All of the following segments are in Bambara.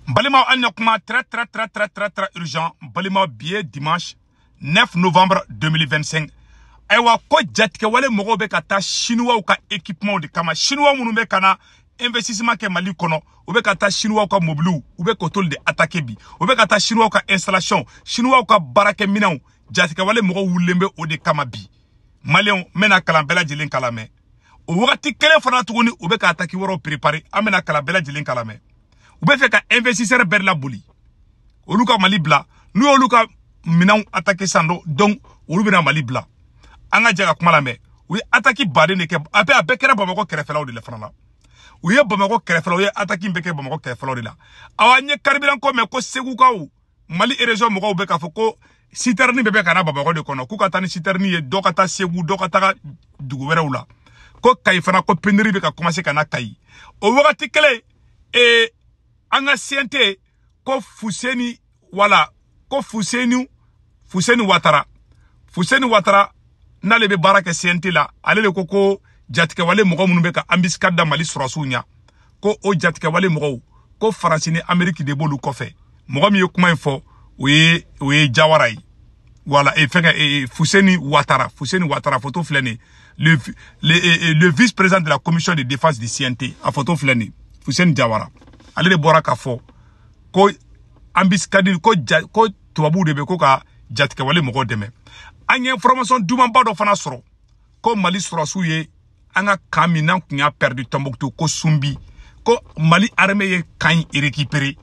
Balima Anyakuma très urgent. Balima billet dimanche 9 novembre 2025. Aywa ko jatike wale mogo be kata chinois ka équipement de kama chinois munu be kana investissement ke Mali kono ou be kata chinois ka mobile ou be kotol de attaquer bi ou be kata chinois ka installation chinois ka barake minaw jatike wale mogo wulembe o de kama bi Malion mena kala bela jelen kalame o wakati kele fana tuguni ou be kata ki woro préparer amena kala bela jelen kalame ou be fe ka investisseur berla boli oluka Mali bla nu oluka minaw attaquer sando donc olu bena Mali bla anga jaga kuma lamɛ u ye attaque baden de kɛ a bɛɛ kɛra Bamako kɛrɛfɛlaw de la fana la u ye Bamako kɛrɛfɛlaw u ye attaque bɛɛ kɛ Bamako kɛrɛfɛlaw de la awa n ye karibiran ko mɛn ko Segukaw Mali région mɔgɔw bɛ k'a fɔ ko citerne bɛ bɛ ka na Bamako de kɔnɔ k'u ka taa ni citerne ye dɔ ka taa Segu dɔ ka taga dugu wɛrɛw la ko Kayi fana ko pénurie bɛ ka commencer ka na Kayi o wagati kelen an ka CNT ko Fuseni wala ko Fuseni Watara n'ale be baara kɛ CNT la ale le ko jatikɛ wale mɔgɔ minnu bɛ ka embuscade da Mali sɔrɔsiw ɲa ko o jatikɛ wale mɔgɔw ko Faransi ni Amérique de b'olu kɔfɛ mɔgɔ min ye kuma in fɔ o ye Jawara ye voilà Fuseni Watara photo filɛ nin le vice-président de la commission de défense du CNT a photo filɛ nin Fuseni Jawara ale de bɔra k'a fɔ ko embuscade ko tubabuw de bɛ ko ka jatikɛ wale mɔgɔw dɛmɛ an ye information dumanba dɔ fana sɔrɔ ko Mali sɔrɔsiw ye an ka kan min n'an kun y'a perdu Tombouctou ko Sumbi ko Mali armée ye kan in récupérer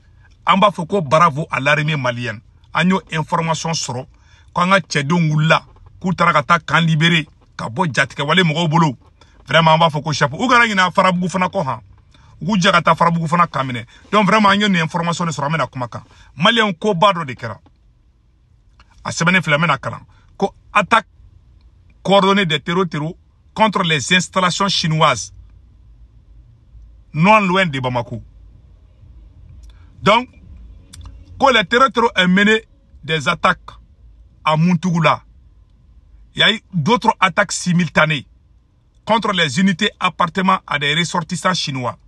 an b'a fɔ ko bravo à l'armée malienne an y'o information sɔrɔ ko an ka cɛdenw wulila k'u taara ka taa kan libéré ka bɔ jatigɛ wale mɔgɔw bolo vraiment an b'a fɔ ko chapeau u kana ɲinɛ Farabugu fana kɔ han u k'u jɛ ka taa Farabugu fana kan minɛ donc vraiment an ye nin information de sɔrɔ an bɛna kuma kan maliyɛnw koba dɔ de kɛra a sɛbɛnnen filɛ an bɛna kalan attaque coordonnée des terreaux contre les installations chinoises non loin de Bamako. Donc, quand les terreaux ont mené des attaques à Muntugula, il y a eu d'autres attaques simultanées contre les unités appartenant à des ressortissants chinois.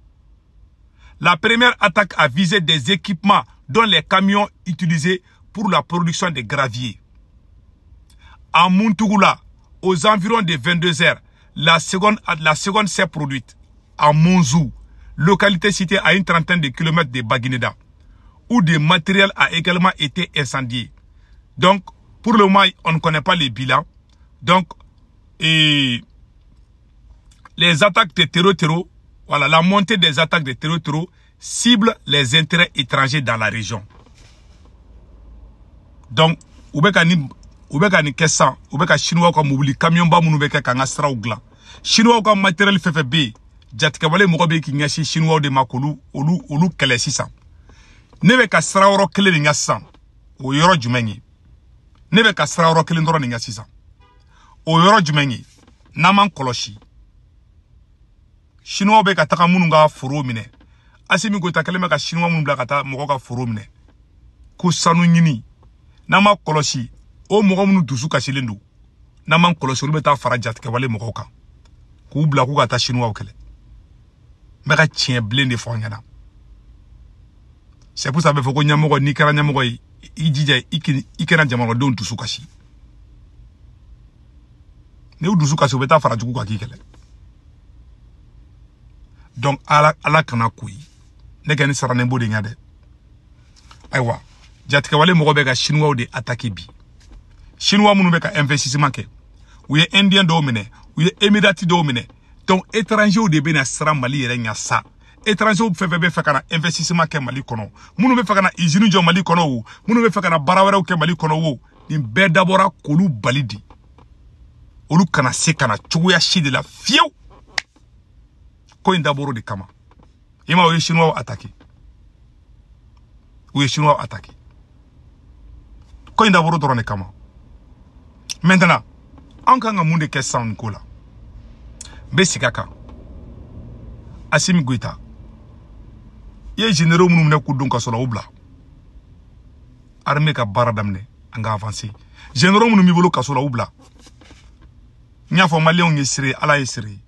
La première attaque a visé des équipements dont les camions utilisés pour la production de gravier. À Muntugula, aux environs de 22 heures, la seconde s'est produite à Monzou, localité située à une trentaine de kilomètres de Baguineda, où des matériels a également été incendiés. Donc, pour le moment, on ne connaît pas les bilans. Donc, les attaques de terreau, voilà, la montée des attaques de terreau cible les intérêts étrangers dans la région. Donc, Oubeka ni kesan, oubeka chinois ka mobili camion ba munu beka ka ngasra ugla. Chinois ka matériel FFB, jatika wale mogobe ki ngashi chinois de makolu olu kele sisan. Nebe ka sra oro kele ni ngasan. O yoro jumengi. Nebe ka sra oro kele ndoro ni ngasisan. O yoro jumengi. Naman koloshi. Chinois beka taka munu nga foro mine. Asimi go takele meka chinois munu bla kata mogo ka foro mine. Ku sanu nyini. Nama koloshi. O mɔgɔ minnu dusu kasilen don n'an m'an kɔlɔsi olu bɛ taa fara jatigɛ wale mɔgɔw kan k'u bila k'u ka taa chinois kɛlɛ n bɛ ka tiɲɛ bilen de fɔ an ɲɛna c'est pour ça a bɛ fɔ ko ɲɛmɔgɔ n'i kɛra ɲɛmɔgɔ ye i jija i kɛra jamanadenw dusu kasi ni u dusu kasi u bɛ taa fara jugu kan k'i kɛlɛ donc ala kana koyi ne kɛ ni saranen b'o de ɲɛ dɛ ayiwa jatigɛ wale mɔgɔ bɛ ka chinois de attaquer bi Chinois munu beka investissement ke. Ou ye Indien do mine, ou ye Emirati do mine. Donc étranger ou de bena sera Mali yere nya sa. Étranger ou fefebe fekana investissement ke Mali kono. Munu be fekana izinu jo Mali kono ou. Munu be fekana barawere ou ke Mali kono ou. Ni be dabora kolu balidi. Olu kana se kana chuya shide la fieu. Ko indaboro de kama. Ima ou ye Chinois attaqué. Ou ye Chinois attaqué. Ko indaboro dorone kama. Maintenant, on kan ga mun de kɛ san ko la. Be sigaka. Assimi Goïta. Ye généraux munum ne ku don ka sɔrɔ u bila. Armée ka baara daminɛ an ka avancer. Généraux munum mi bolo ka sɔrɔ u bila. Nya fɔ malien ye sire ala ye sire.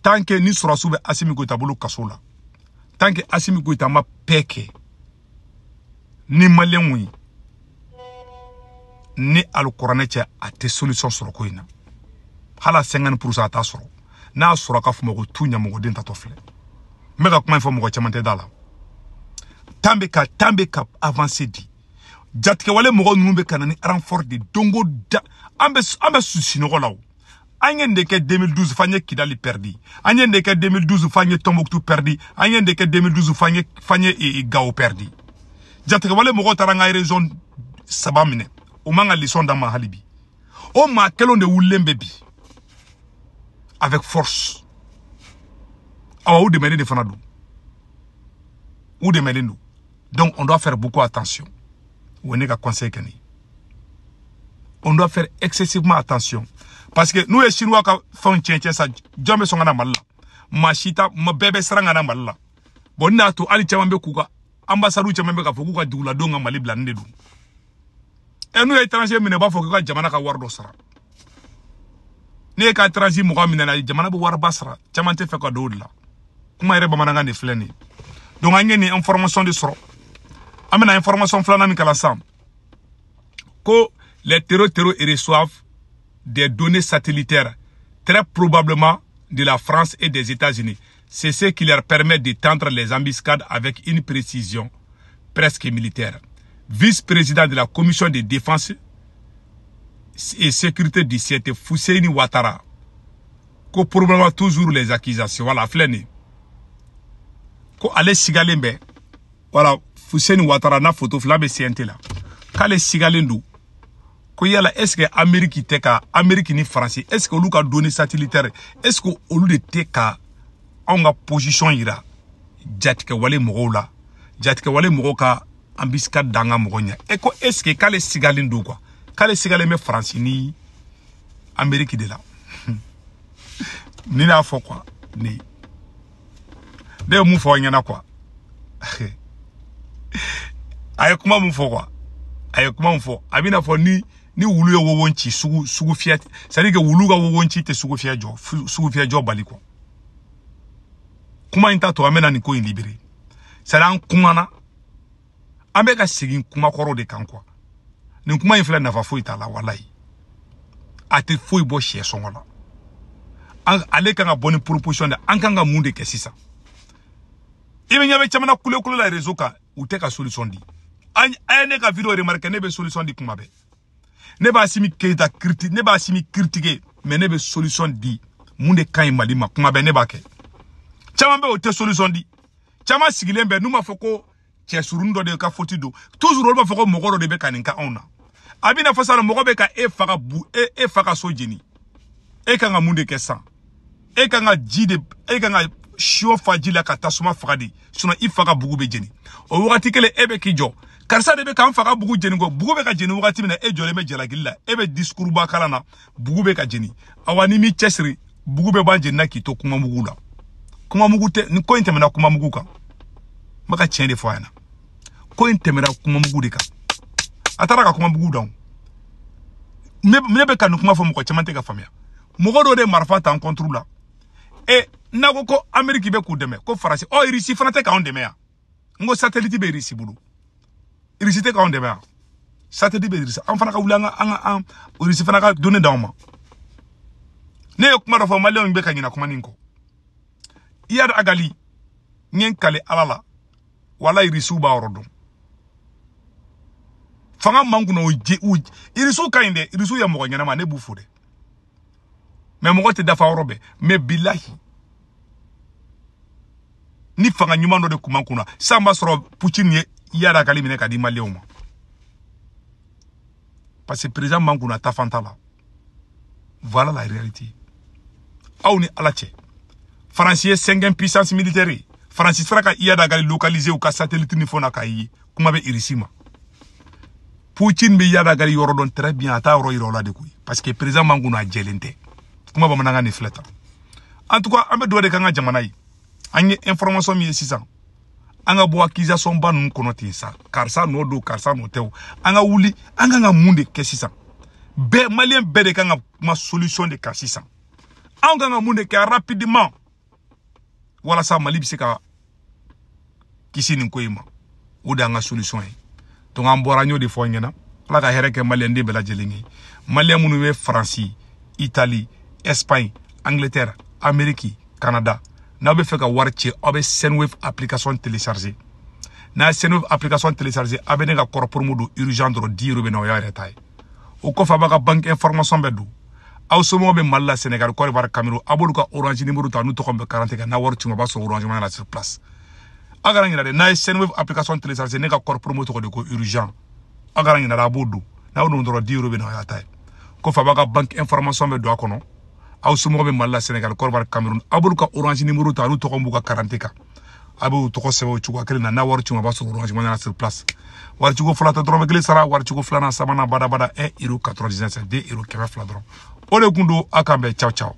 Tant que ni sɔrɔsiw bɛ Assimi Goïta bolo kaso la. Tant que Assimi Goïta ma paix kɛ ni malien wi ni alcorane ci a te solution sur ko ina hala 50% ta soro na soro ka fumo ko tunya mo den ta tofle mega kuma fo mo ko chamante dala tambe ka avancer di jatke wale mo nunu be kanani renfort de dongo da ambe susino law anyende ke 2012 fanye Kidali perdi anyende ke 2012 fanye Tombouctou perdi anyende ke 2012 fanye Gao perdi jatke wale mo taranga raison sabamine o manga lison dans ma halibi o ma kelon de wulembe bi avec force awa ou de mêler de fanadou ou de mêler nous. Donc on doit faire beaucoup attention. On doit faire excessivement attention. Parce que nous les Chinois qui font un ça, jamais sont en mal. Ma chita, ma bébé sera en mal. Bon, nato, ali chamambe kuka, ambassadeur chamambe ka fokuka doula donga mali blande dou. Et nous étrangers, mais ne pas fokuka jamana ka wardo sara. Ne ka étranger mo ka minana jamana bo war basra, chamante fe ka doula. Kuma ire ba mananga ne fleni. Donc angeni information de soro. Amena information flana mi kala sam. Que les terreaux reçoivent des données satellitaires, très probablement de la France et des États-Unis. C'est ce qui leur permet d'étendre les embuscades avec une précision presque militaire. Vice-président de la Commission de défense et sécurité du CET, Fousseini Ouattara, que probablement toujours les accusations. Voilà, flène. Ko ale sigalembe. Voilà, Fousseini Ouattara na photo flambe CNT là. Kale sigalendou. Ko yala est-ce que Amérique te ka Amérique ni français est-ce que olu ka données satellitaires est-ce que olu de te ka on ga position ira jatike wale mogo la jatike wale mogo ka embuscade danga mogo nya e ko est-ce que kale sigalendou quoi kale sigaleme français ni Amérique de là ni na fo quoi ni de mu fo nyana quoi ay kuma mu fo quoi ay kuma mu fo abina fo ni wulu yo wonchi sugu fiat c'est-à-dire que wulu ga wonchi te sugu fiat jo bali quoi kuma inta to amena ni ko in libéré c'est là kuma na ambeka sigin kuma koro de kan quoi ni kuma in fla na fa fo itala wallahi ate fo bo chie songola an ale kan ga bonne proposition de an kan ga munde ke sisa ibe nyabe chamana kule la réseau ka ou te ka solution di ne ka vidéo remarqué ne be solution di kuma be ne ba simi keita critique ne ba simi critiquer mais ne be solution di munde kan malima kuma be ne ba ke chama be o te solution di chama sigilembe numa foko che surundo de ka fotido toujours ba foko mogoro de be kaninka ona abina fasala mogo be ka e faka bu e faka sojini e ka nga munde ke san e ka nga jide e ka nga shio fajila ka tasuma fagadi suna ifaka bugu be jeni o wakati kele ebe kijo karsa de be kan faga bugu jeni go bugu be ka jeni wakati mina e jole me jela gilla ebe discours ba kala na bugu be ka jeni awani mi chesri bugu be ba jeni na kito kuma mugu la kuma mugu te ni ko intemena kuma mugu ka maka chende fo yana ko intemena kuma mugu de ka atara ka kuma mugu down me be kan kuma fo mo ko chamante ka famia mo go do de marfa ta contrôle la e nago ko Amérique be ku deme ko France o irisi fanate ka on deme ya ngo satellite be irisi bulu irisi te ka on deme ya satellite be irisi an fana ka wulanga an irisi fana ka donner dawma ne kuma do fo malien be ka nyina kuma ninko iyad agali nyen kale alala wala irisi ba orodon fanga mangu no irisu ka inde irisu ya mo nyana ma ne bufu de mais mo te dafa robe mais billahi ni fanga nyuma no de kuma kuna samba soro Poutine yada kali mine ka di malien parce que président manguna ta fantala voilà la réalité auni alache français 5e puissance militaire français fraka yada kali localiser ou ka satellite ni fona ka yi kuma be irisima Poutine be yada kali yoro don très bien ata ro yoro la de kuy parce que président manguna jelente kuma ba mananga ni fleta en tout cas ambe do de kanga jamana yi anye information mi sisan anga bo accusation ba nun kono ti sa karsa no do karsa no tew anga wuli anga nga munde ke sisan be malien be de kanga ma solution de ka sisan anga nga munde ke rapidement wala sa mali bisika kisi nin ko yima o da nga solution yi donc an bɔra ɲo de fɔ ɲɛna ala ka hɛrɛ kɛ maliyɛn den bɛɛ lajɛlen ye maliyɛn minnu bɛ Faransi Italie Espagne Angleterre Amérique Canada n'aw bɛ fɛ ka wari ci aw bɛ Sendwave application télécharger n'a ye Sendwave application télécharger aw bɛ ne ka kɔrɔ promo don urgent dɔrɔn 10 € bɛ na o y'a yɛrɛ ta ye o kɔfɛ a b'a ka banque information bɛɛ don aw somɔgɔw bɛ Mali la Sénégal Côte d'Ivoire Cameroun a b'olu ka orange numéro ta n'u tɔgɔ bɛ garantie kan n'a wari ci ma b'a sɔrɔ orange money la sur place a kana ɲinɛ dɛ n'a ye Sendwave application télécharger ne ka kɔrɔ promo tɔgɔ de ko urgent a kana ɲinɛ dɛ a b'o don n'a y'o don dɔrɔn 10 € bɛ na o y'a ta ye kɔfɛ a b'a ka banque information bɛɛ don a kɔnɔ aw somɔgɔw bɛ Mali la Sénégal Côte d'Ivoire Cameroun a b'olu ka orange numéro ta n'u tɔgɔ b'u ka garantie kan a b'o tɔgɔ sɛbɛn o cogoya kelen na n'a wari ci ma b'a sɔrɔ orange money la sur place waricogo fɔlɔ tɛ dɔrɔmɛ 1 sara waricogo filanan sabanan badabada 1,99 €2 100 dɔrɔn o de kun don a kan bɛn ciao ciao